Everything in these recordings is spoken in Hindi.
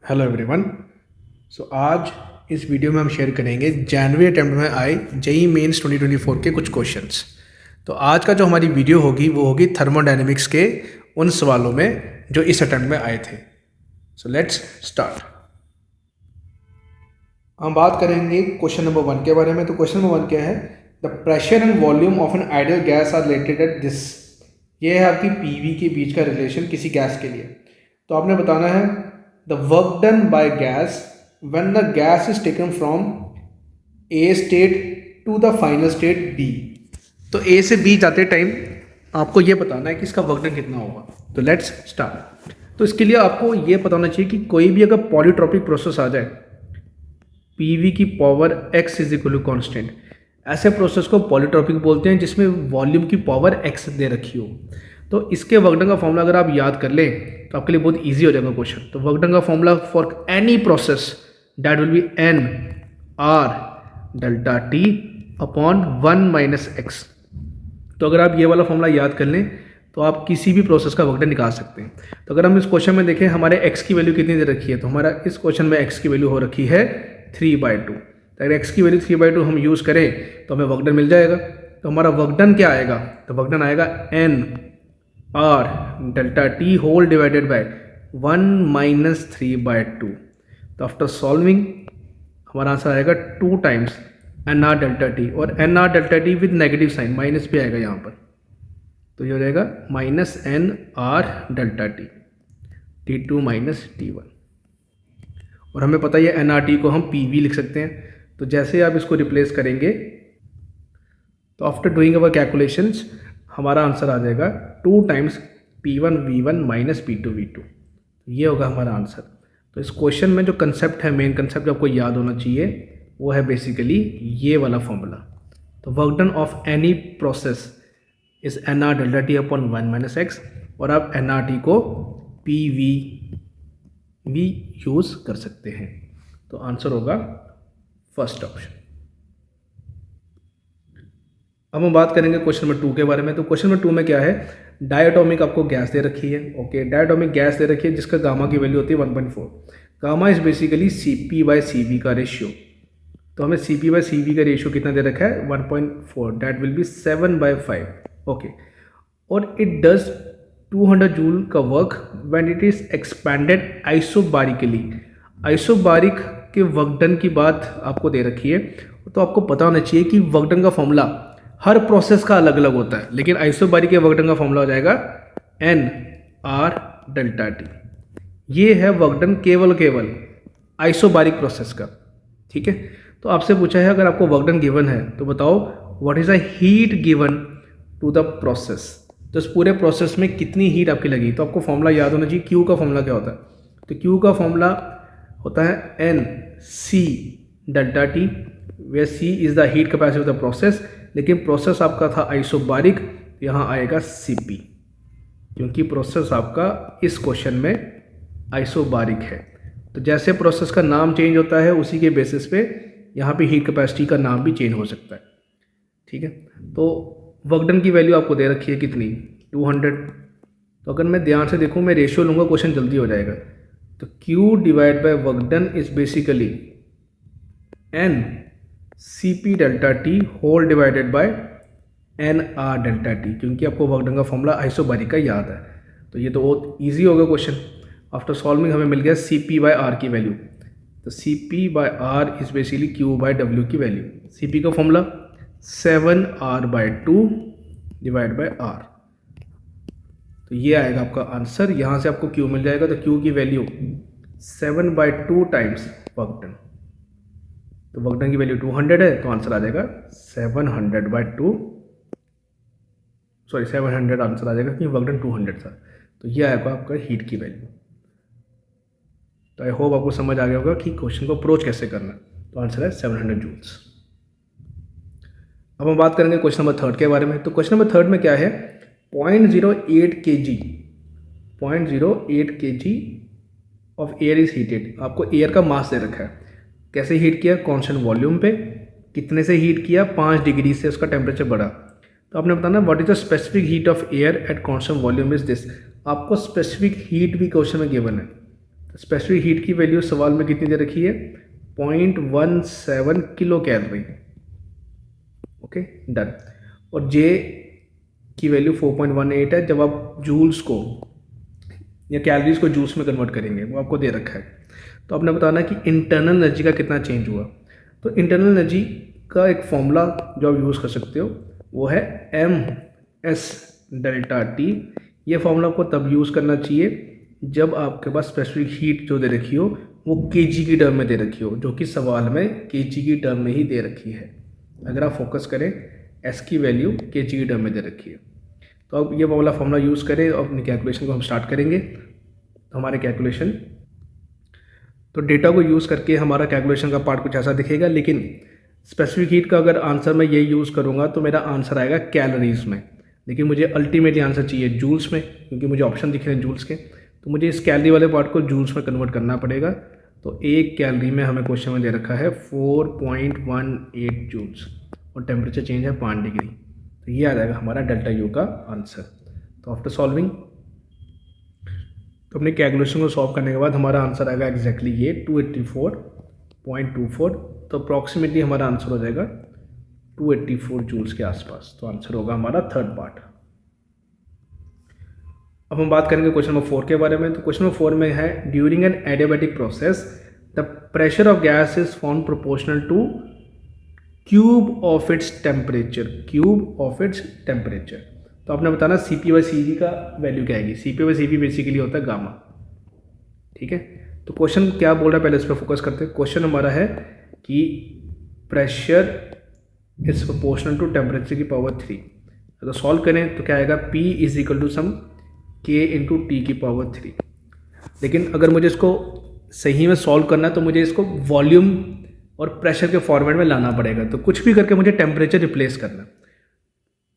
Hello everyone. आज इस वीडियो में हम शेयर करेंगे जनवरी अटेम्प्ट में आए जेई मेंस 2024 के कुछ क्वेश्चंस। तो आज का जो हमारी वीडियो होगी वो होगी थर्मोडायनेमिक्स के उन सवालों में जो इस अटेम्प्ट में आए थे। So let's start. हम बात करेंगे क्वेश्चन नंबर 1 के बारे में। तो क्वेश्चन नंबर 1 क्या है? The pressure and volume of an ideal gas are related at this. ये है आपकी पीवी के बीच का रिलेशन किसी गैस के लिए। तो आपने बताना है the work done by gas when the gas is taken from A state to the final state B. तो ए से बी जाते टाइम आपको ये बताना है कि इसका वर्क डन कितना होगा। तो लेट्स स्टार्ट। तो इसके लिए आपको ये पता होना चाहिए कि कोई भी अगर पॉलीट्रॉपिक प्रोसेस आ जाए, पीवी की power x is equal to constant, ऐसे प्रोसेस को पॉलीट्रॉपिक बोलते हैं जिसमें वॉल्यूम की पावर x दे रखी हो। तो इसके वर्क डन का फॉर्मूला अगर आप याद कर लें तो आपके लिए बहुत इजी हो जाएगा क्वेश्चन। तो वर्क डन का formula for any process that will be n R delta T upon 1 minus x. तो अगर आप ये वाला फॉर्मूला याद कर लें तो आप किसी भी प्रोसेस का वर्क डन निकाल सकते हैं। तो अगर हम इस क्वेश्चन में देखें हमारे x की वैल्यू कितनी दे रखी है, तो हमारा इस क्वेश्चन में x की वैल्यू हो रखी है 3/2। तो अगर x की वैल्यू 3/2 हम यूज़ करें तो हमें वर्क डन मिल जाएगा। तो हमारा वर्क डन क्या आएगा? तो वर्क डन आएगा N R delta T whole divided by 1 minus 3/2। तो आफ्टर सॉल्विंग हमारा आंसर आएगा 2 times N R delta T, और N R delta T with negative sign, minus भी आएगा यहाँ पर। तो ये हो जाएगा minus N R delta T T2 minus T1। और हमें पता है एन आर टी को हम पी वी लिख सकते हैं। तो जैसे आप इसको रिप्लेस करेंगे तो आफ्टर डूइंग अवर कैलकुलेशंस हमारा आंसर आ जाएगा 2 times P1 V1 minus P2 V2। ये होगा हमारा आंसर। तो इस क्वेश्चन में जो कंसेप्ट है, मेन कंसेप्ट जो आपको याद होना चाहिए वो है बेसिकली ये वाला फॉर्मूला। तो work done of any process is n R delta T upon 1 minus x, और आप एन आर टी को पी वी भी यूज़ कर सकते हैं। तो आंसर होगा फर्स्ट ऑप्शन। अब हम बात करेंगे क्वेश्चन नंबर 2 के बारे में। तो क्वेश्चन नंबर 2 में क्या है? डायटोमिक आपको गैस दे रखी है। ओके, डायटोमिक गैस दे रखी है जिसका गामा की वैल्यू होती है 1.4। Gamma is basically Cp by Cv का रेशियो। तो हमें Cp बाय Cv का रेशियो कितना दे रखा है? 1.4, दैट विल बी 7/5। ओके, और इट डज 200 जूल का work when it is expanded isobarically. Isobaric के वर्क डन की बात आपको दे रखी है, तो आपको पता होना चाहिए कि वर्क डन का फॉर्मूला हर प्रोसेस का अलग अलग होता है, लेकिन आइसोबारिक के वर्क डन का फॉर्मूला हो जाएगा एन आर डेल्टा टी। ये है वर्क डन केवल आइसोबारिक प्रोसेस का। ठीक है, तो आपसे पूछा है अगर आपको वर्क डन गिवन है तो बताओ what is a heat given to the process. तो इस पूरे प्रोसेस में कितनी हीट आपकी लगी? तो आपको फॉर्मूला याद होना चाहिए। क्यू का फॉर्मूला क्या होता है? तो क्यू का फॉर्मूला होता है n C delta T, where C is the heat capacity of the process, लेकिन प्रोसेस आपका था आइसोबारिक, यहाँ आएगा Cp, क्योंकि प्रोसेस आपका इस क्वेश्चन में आइसोबारिक है। तो जैसे प्रोसेस का नाम चेंज होता है उसी के बेसिस पे यहाँ पे हीट कैपेसिटी का नाम भी चेंज हो सकता है। ठीक है, तो वर्क डन की वैल्यू आपको दे रखी है कितनी? 200। तो अगर मैं ध्यान से देखूँ, मैं रेशियो लूँगा, क्वेश्चन जल्दी हो जाएगा। तो Q divide by work done is basically n Cp delta T whole divided by n R delta T, क्योंकि आपको वर्क डन का फॉर्मूला आइसोबारिक का याद है। तो ये तो बहुत ईजी होगा क्वेश्चन। आफ्टर सॉल्विंग हमें मिल गया Cp बाय आर की वैल्यू। तो Cp by R is basically Q by W की वैल्यू। Cp का formula 7r/2 divide by R. तो ये आएगा आपका आंसर। यहाँ से आपको Q मिल जाएगा। तो Q की वैल्यू 7/2 टाइम्स वर्क डन। तो वर्क डन की वैल्यू 200 है, तो आंसर आ जाएगा 700/2। सॉरी 700 आंसर आ जाएगा क्योंकि वर्क डन 200 था। तो ये आएगा आपका हीट की वैल्यू। तो आई होप आपको समझ आ गया होगा कि क्वेश्चन को अप्रोच कैसे करना। तो आंसर है 700 जूल्स। अब हम बात करेंगे क्वेश्चन नंबर 3 के बारे में। तो क्वेश्चन नंबर 3 में क्या है? 0.08 kg of air is heated. आपको एयर का मास दे रखा है। कैसे हीट किया? कांस्टेंट वॉल्यूम पे। कितने से हीट किया? 5 डिग्री से उसका टेम्परेचर बढ़ा। तो आपने बताना what is the specific heat of air at constant volume is this. आपको स्पेसिफिक हीट भी क्वेश्चन में गिवन है। स्पेसिफिक हीट की वैल्यू सवाल में कितनी दे रखी है, 0.17 किलो कैलोरी। Okay done. और जे की वैल्यू 4.18 है। जब आप जूल्स को या कैलोरीज को जूल्स में कन्वर्ट करेंगे वो आपको दे रखा है। तो आपने बताना कि इंटरनल एनर्जी का कितना चेंज हुआ। तो इंटरनल एनर्जी का एक फॉर्मूला जो आप यूज़ कर सकते हो वो है MS डेल्टा टी। ये फॉर्मूला आपको तब यूज़ करना चाहिए जब आपके पास स्पेसिफिक हीट जो दे रखी हो वो kg की टर्म में दे रखी हो, जो कि सवाल में kg की टर्म में ही दे रखी है। अगर आप फोकस करें S की वैल्यू kg की टर्म में दे रखी है। तो अब ये वाला फॉर्मूला यूज़ करें और अपनी कैलकुलेशन को हम स्टार्ट करेंगे। तो हमारे कैलकुलेशन, तो डेटा को यूज़ करके हमारा कैलकुलेशन का पार्ट कुछ ऐसा दिखेगा, लेकिन स्पेसिफिक हीट का अगर आंसर मैं ये यूज़ करूँगा तो मेरा आंसर आएगा कैलोरीज में, लेकिन मुझे अल्टीमेटली आंसर चाहिए जूल्स में, क्योंकि मुझे ऑप्शन दिख रहे हैं जूल्स के। तो मुझे इस कैलोरी वाले पार्ट को जूल्स में कन्वर्ट करना पड़ेगा। तो एक कैलोरी में हमें क्वेश्चन में दे रखा है 4.18 जूल्स और टेम्परेचर चेंज है 5 डिग्री। तो ये आ जाएगा हमारा डेल्टा यू का आंसर। तो आफ्टर सॉल्विंग, तो अपने कैलकुलेशन को सॉल्व करने के बाद हमारा आंसर आएगा एग्जैक्टली ये 284.24। तो अप्रॉक्सीमेटली हमारा आंसर हो जाएगा 284 जूल्स के आसपास। तो आंसर होगा हमारा थर्ड पार्ट। अब हम बात करेंगे क्वेश्चन नंबर 4 के बारे में। तो क्वेश्चन नंबर 4 में है during an adiabatic process the pressure of gas is found proportional two cube of its temperature. Cube of its temperature. तो आपने बताना CP/CV का वैल्यू क्या आएगी। CP/CV बेसिकली होता है गामा। ठीक है, तो क्वेश्चन क्या बोल रहा है पहले इस पर फोकस करते हैं। क्वेश्चन हमारा है कि pressure is proportional to temperature की पावर 3। अगर सॉल्व करें तो क्या आएगा, P is equal to some K into T की पावर 3। लेकिन अगर मुझे इसको सही में सॉल्व करना है तो मुझे इसको वॉल्यूम और प्रेशर के फॉर्मेट में लाना पड़ेगा। तो कुछ भी करके मुझे टेम्परेचर रिप्लेस करना।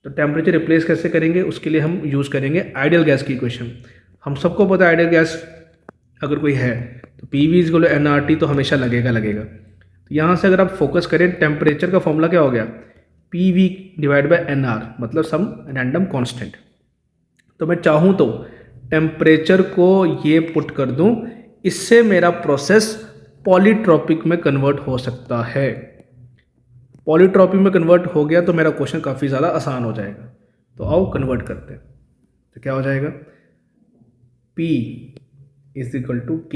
तो टेम्परेचर रिप्लेस कैसे करेंगे, उसके लिए हम यूज़ करेंगे आइडियल गैस की इक्वेशन। हम सबको पता है आइडियल गैस अगर कोई है तो PV is equal to nRT, तो हमेशा लगेगा। तो यहाँ से अगर आप फोकस करें, टेम्परेचर का फॉर्मूला क्या हो गया, PV डिवाइड बाय NR, मतलब सम रैंडम कांस्टेंट। तो मैं चाहूँ तो टेम्परेचर को ये पुट कर दूँ, इससे मेरा प्रोसेस पॉलीट्रॉपिक में कन्वर्ट हो सकता है। पॉलीट्रॉपिक में कन्वर्ट हो गया तो मेरा क्वेश्चन काफ़ी ज़्यादा आसान हो जाएगा। तो आओ कन्वर्ट करते हैं। तो क्या हो जाएगा, P is equal to K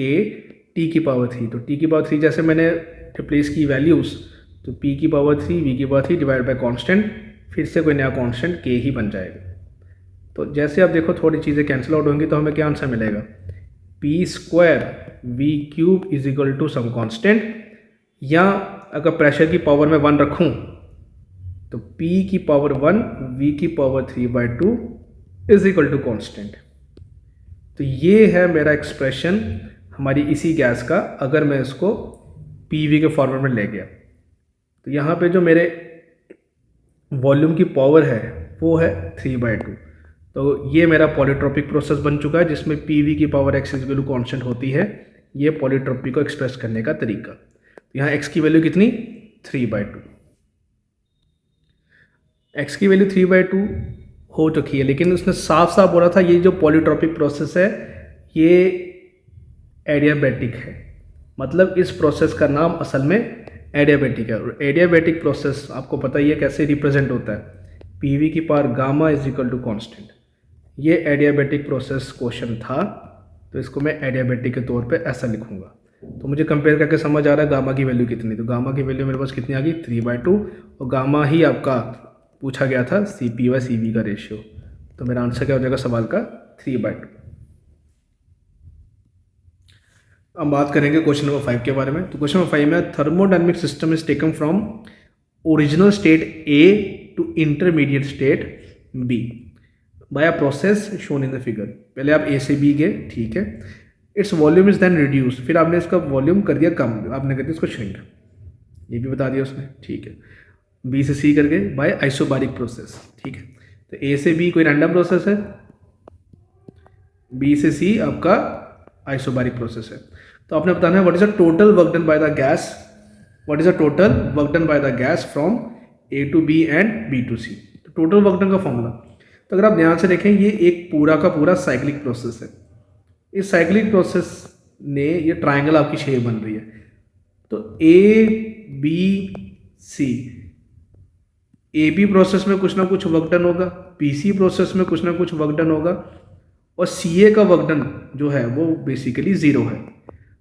T की पावर 3। तो T की पावर 3 जैसे मैंने रिप्लेस की वैल्यूज़, तो P की पावर 3 V की पावर 3 डिवाइड बाय कांस्टेंट, फिर से कोई नया कांस्टेंट K ही बन जाएगा। तो जैसे आप देखो थोड़ी चीज़ें कैंसिल आउट होंगी तो हमें क्या आंसर मिलेगा, P² V cube is equal to some constant, या अगर प्रेशर की पावर में 1 रखूं तो P की पावर 1 V की power 3/2 is equal to constant. तो ये है मेरा एक्सप्रेशन हमारी इसी गैस का, अगर मैं इसको PV के फॉर्मेट में ले गया। तो यहाँ पे जो मेरे वॉल्यूम की पावर है वो है 3/2। तो ये मेरा पॉलीट्रॉपिक प्रोसेस बन चुका है जिसमें PV की power x is equal to constant होती है। ये पॉलीट्रॉपिक को एक्सप्रेस करने का तरीका। तो यहाँ x की वैल्यू कितनी, 3/2। x की वैल्यू 3/2 हो चुकी है, लेकिन उसने साफ साफ बोला था ये जो पॉलीट्रॉपिक प्रोसेस है ये एडियाबैटिक है। मतलब इस प्रोसेस का नाम असल में एडियाबैटिक है। और एडियाबैटिक प्रोसेस आपको पता ही है कैसे रिप्रेजेंट होता है, PV की power gamma is equal to constant. ये एडियाबैटिक प्रोसेस क्वेश्चन था, तो इसको मैं एडियाबैटिक के तौर पे ऐसा लिखूंगा। तो मुझे कंपेयर करके समझ आ रहा है गामा की वैल्यू कितनी। तो गामा की वैल्यू मेरे पास कितनी आ गई, 3/2। और गामा ही आपका पूछा गया था CP/CV का रेशियो। तो मेरा आंसर क्या हो जाएगा सवाल का, 3/2। अब बात करेंगे क्वेश्चन नंबर 5 के बारे में। तो क्वेश्चन नंबर 5 में thermodynamic system is taken from original state A to intermediate state B by a process shown in the figure. पहले आप A से B गए, ठीक है। It's volume is then reduce, फिर आपने इसका वॉल्यूम कर दिया कम, आपने कर दिया इसको श्रिंक, ये भी बता दिया उसने, ठीक है। B से C कर गए बाय आइसोबारिक प्रोसेस, ठीक है। तो A से B कोई रैंडम प्रोसेस है, B से C आपका आइसोबारिक प्रोसेस है। तो आपने बताना है what is the total work done by the gas, what is the total work done by the gas from A to B and B to C। तो टोटल वर्क डन का फॉर्मूला, तो अगर आप ध्यान से देखें ये एक पूरा का पूरा साइक्लिक प्रोसेस है। इस साइक्लिक प्रोसेस ने ये ट्राइंगल आपकी शेप बन रही है। तो A B C, A B process में कुछ ना कुछ वर्क डन होगा, पी सी प्रोसेस में कुछ ना कुछ वर्क डन होगा, और सी ए का वर्क डन जो है वो बेसिकली ज़ीरो है।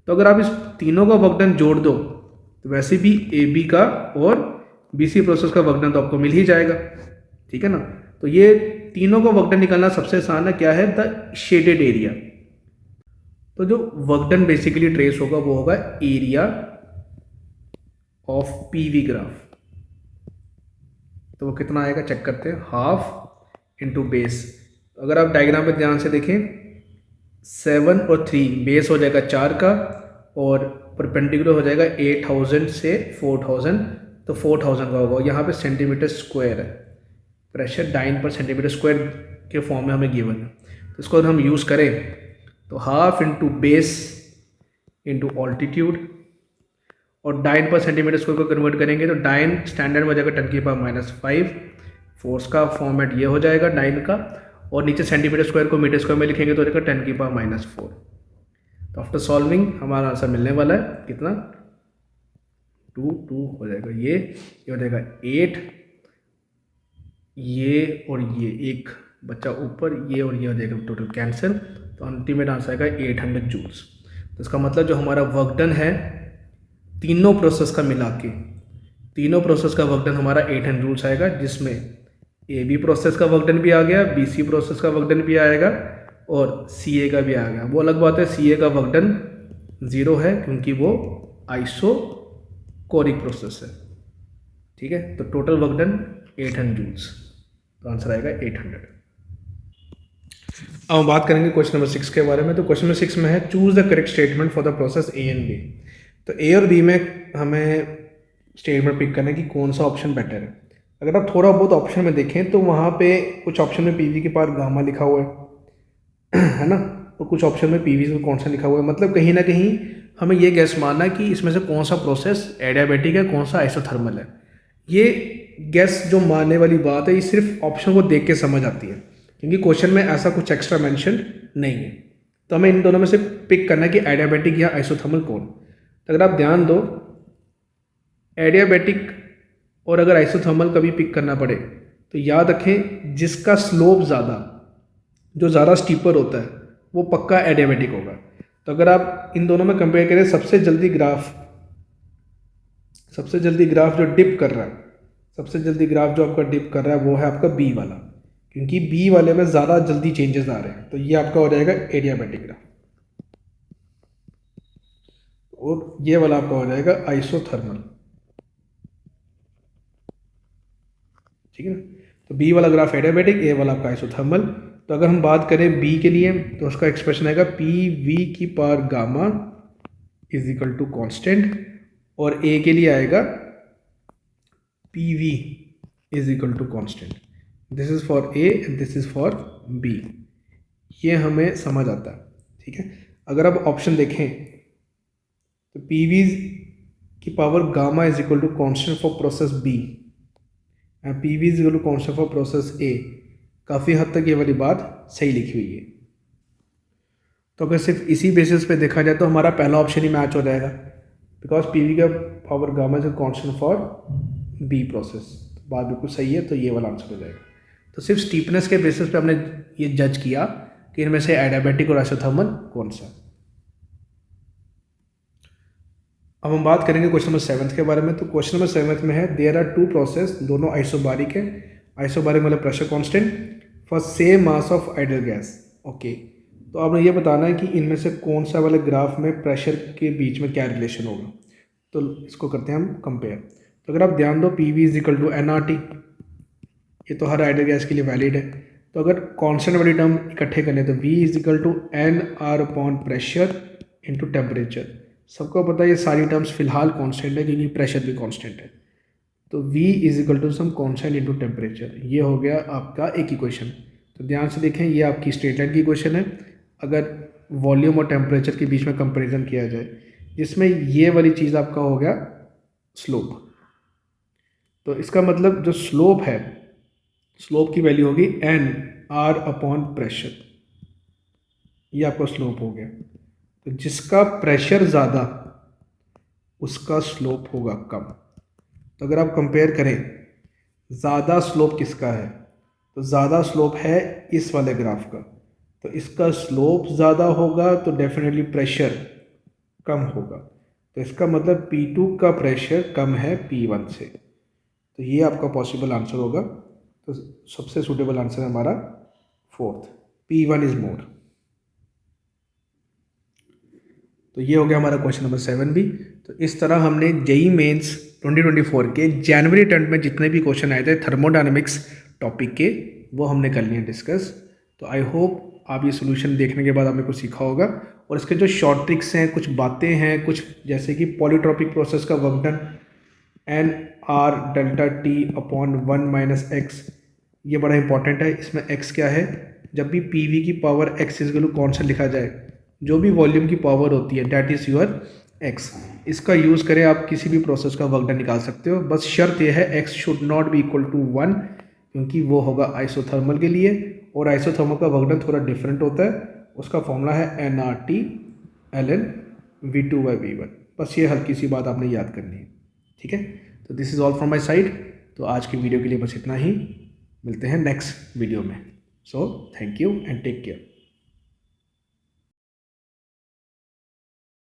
तो अगर आप इस तीनों का वर्क डन जोड़ दो तो वैसे भी ए बी का और बी सी प्रोसेस का वर्क डन तो आपको मिल ही जाएगा, ठीक है ना। तो ये तीनों का वर्क डन निकालना सबसे आसान है। क्या है? The shaded area. तो जो वर्क डन बेसिकली ट्रेस होगा वो होगा एरिया ऑफ पीवी ग्राफ। तो वो कितना आएगा चेक करते हैं, हाफ इंटू बेस। अगर आप डायग्राम पे ध्यान से देखें, 7 और 3 बेस हो जाएगा 4 का, और परपेंडिकुलर हो जाएगा 8000 से 4000, तो 4000 का होगा। यहाँ पे सेंटीमीटर स्क्वायर है, प्रेशर डाइन पर सेंटीमीटर स्क्वायर के फॉर्म में हमें गिवन है। तो इसको अगर हम यूज़ करें तो half into base into altitude, और डाइन पर सेंटीमीटर स्क्वायर को कन्वर्ट करेंगे तो डाइन स्टैंडर्ड में हो जाएगा 10⁻⁵। फोर्स का फॉर्मेट ये हो जाएगा डाइन का, और नीचे सेंटीमीटर स्क्वायर को मीटर स्क्वायर में लिखेंगे तो हो जाएगा 10⁻⁴। तो आफ्टर सॉल्विंग हमारा आंसर मिलने वाला है कितना, 2 हो जाएगा। ये हो जाएगा 8, ये और ये एक बच्चा ऊपर, ये और ये हो जाएगा टोटल कैंसिल। तो अल्टीमेट आंसर आएगा 800 जूल्स। तो इसका मतलब जो हमारा वर्क डन है तीनों प्रोसेस का मिला के, तीनों प्रोसेस का वर्क डन हमारा 800 जूल्स आएगा, जिसमें ए बी प्रोसेस का वर्क डन भी आ गया, बी सी प्रोसेस का वर्क डन भी आएगा, और सी ए का भी आ गया। वो अलग बात है, सी ए का वर्क डन 0 है क्योंकि वो आइसोकोरिक प्रोसेस है, ठीक है। तो टोटल वर्क डन 800 जूल्स, तो आंसर आएगा 800। अब हम बात करेंगे क्वेश्चन नंबर 6 के बारे में। तो क्वेश्चन नंबर 6 में है choose the correct statement for the process A and B. तो ए और बी में हमें स्टेटमेंट पिक करना है कि कौन सा ऑप्शन बेटर है। अगर आप थोड़ा बहुत ऑप्शन में देखें तो वहाँ पे कुछ ऑप्शन में पीवी के पार गामा लिखा हुआ है ना, और कुछ ऑप्शन में पीवी में कौन सा लिखा हुआ है। मतलब कहीं ना कहीं हमें ये गैस मानना है कि इसमें से कौन सा प्रोसेस एडियाबैटिक है, कौन सा आइसोथर्मल है। ये गैस जो मानने वाली बात है ये सिर्फ ऑप्शन को देख के समझ आती है, क्योंकि क्वेश्चन में ऐसा कुछ एक्स्ट्रा मेंशन नहीं है। तो हमें इन दोनों में से पिक करना है कि एडियाबैटिक या आइसोथर्मल कौन। तो अगर आप ध्यान दो, एडियाबैटिक और अगर आइसोथर्मल कभी पिक करना पड़े तो याद रखें जिसका स्लोप ज़्यादा, जो ज़्यादा स्टीपर होता है वो पक्का एडियाबैटिक होगा। तो अगर आप इन दोनों में कंपेयर करें, सबसे जल्दी ग्राफ जो डिप कर रहा है, सबसे जल्दी ग्राफ जो आपका डिप कर रहा है वो है आपका बी वाला, क्योंकि बी वाले में ज़्यादा जल्दी चेंजेस आ रहे हैं। तो ये आपका हो जाएगा एडियाबैटिक ग्राफ, और ये वाला आपका हो जाएगा आइसोथर्मल, ठीक है ना। तो बी वाला ग्राफ एडियाबैटिक, ए वाला आपका आइसोथर्मल। तो अगर हम बात करें बी के लिए तो उसका एक्सप्रेशन आएगा पी वी की power gamma is equal to constant, और ए के लिए आएगा P V is equal to constant. This is for A and this is for B. ये हमें समझ आता है, ठीक है। अगर आप ऑप्शन देखें तो पी वी की power gamma is equal to constant for process B, P V is equal to constant for process A. काफ़ी हद तक ये वाली बात सही लिखी हुई है। तो अगर सिर्फ इसी बेसिस पे देखा जाए तो हमारा पहला ऑप्शन ही मैच हो जाएगा, बिकॉज पी वी का power gamma is constant for B process. बात बिल्कुल सही है, तो ये वाला आंसर हो जाएगा। तो सिर्फ स्टीपनेस के बेसिस पे हमने ये जज किया कि इनमें से एडियाबैटिक और आइसोथर्मल कौन सा। अब हम बात करेंगे क्वेश्चन नंबर 7 के बारे में। तो क्वेश्चन नंबर 7 में है देयर आर टू प्रोसेस, दोनों आइसोबारिक है। आइसोबारिक मतलब pressure constant for same mass of ideal gas. Okay, तो आपने ये बताना है कि इनमें से कौन सा वाले ग्राफ में प्रेशर के बीच में क्या रिलेशन होगा। तो इसको करते हैं हम कंपेयर। तो अगर आप ध्यान दो P V is equal to N R T, ये तो हर आइडियल गैस के लिए वैलिड है। तो अगर कांस्टेंट वाली टर्म इकट्ठे करें तो V is equal to N R upon pressure into temperature. सबको पता है ये सारी टर्म्स फिलहाल कांस्टेंट है क्योंकि प्रेशर भी कांस्टेंट है। तो V is equal to some constant into temperature, ये हो गया आपका एक इक्वेशन। तो ध्यान से देखें, ये आपकी स्ट्रेट लाइन की इक्वेशन है। अगर वॉल्यूम और टेम्परेचर के बीच में कंपैरिजन किया जाए, जिसमें ये वाली चीज़ आपका हो गया स्लोप। तो इसका मतलब जो स्लोप है, स्लोप की वैल्यू होगी एन आर अपॉन प्रेशर, ये आपका स्लोप हो गया। तो जिसका प्रेशर ज़्यादा उसका स्लोप होगा कम। तो अगर आप कंपेयर करें ज़्यादा स्लोप किसका है, तो ज़्यादा स्लोप है इस वाले ग्राफ का। तो इसका स्लोप ज़्यादा होगा तो डेफिनेटली प्रेशर कम होगा। तो इसका मतलब P2 का प्रेशर कम है P1 से। तो ये आपका पॉसिबल आंसर होगा। तो सबसे सूटेबल आंसर है हमारा फोर्थ, P1 इज मोर। तो ये हो गया हमारा क्वेश्चन नंबर 7 भी। तो इस तरह हमने जेई मेंस 2024 के जनवरी अटेम्प्ट में जितने भी क्वेश्चन आए थे थर्मोडायनेमिक्स टॉपिक के, वो हमने कर लिए डिस्कस। तो आई होप आप ये सोल्यूशन देखने के बाद आपने कुछ सीखा होगा। और इसके जो शॉर्ट ट्रिक्स हैं, कुछ बातें हैं, कुछ जैसे कि पॉलीट्रॉपिक प्रोसेस का work done N R delta T upon 1 minus X, ये बड़ा इंपॉर्टेंट है। इसमें एक्स क्या है, जब भी पी वी की power X is equal to कौन सा लिखा जाए, जो भी वॉल्यूम की पावर होती है डैट इज़ योर एक्स। इसका यूज़ करें आप किसी भी प्रोसेस का वर्क डन निकाल सकते हो। बस शर्त यह है X should not be equal to 1, क्योंकि वो होगा आइसोथर्मल के लिए, और आइसोथर्मल का वर्क डन थोड़ा डिफरेंट होता है। उसका फॉर्मूला है N R T L N V two by V one. बस ये हल्की सी बात आपने याद करनी है, ठीक है। तो this is all from my side. तो आज की वीडियो के लिए बस इतना ही, मिलते हैं नेक्स्ट वीडियो में। So thank you and take care.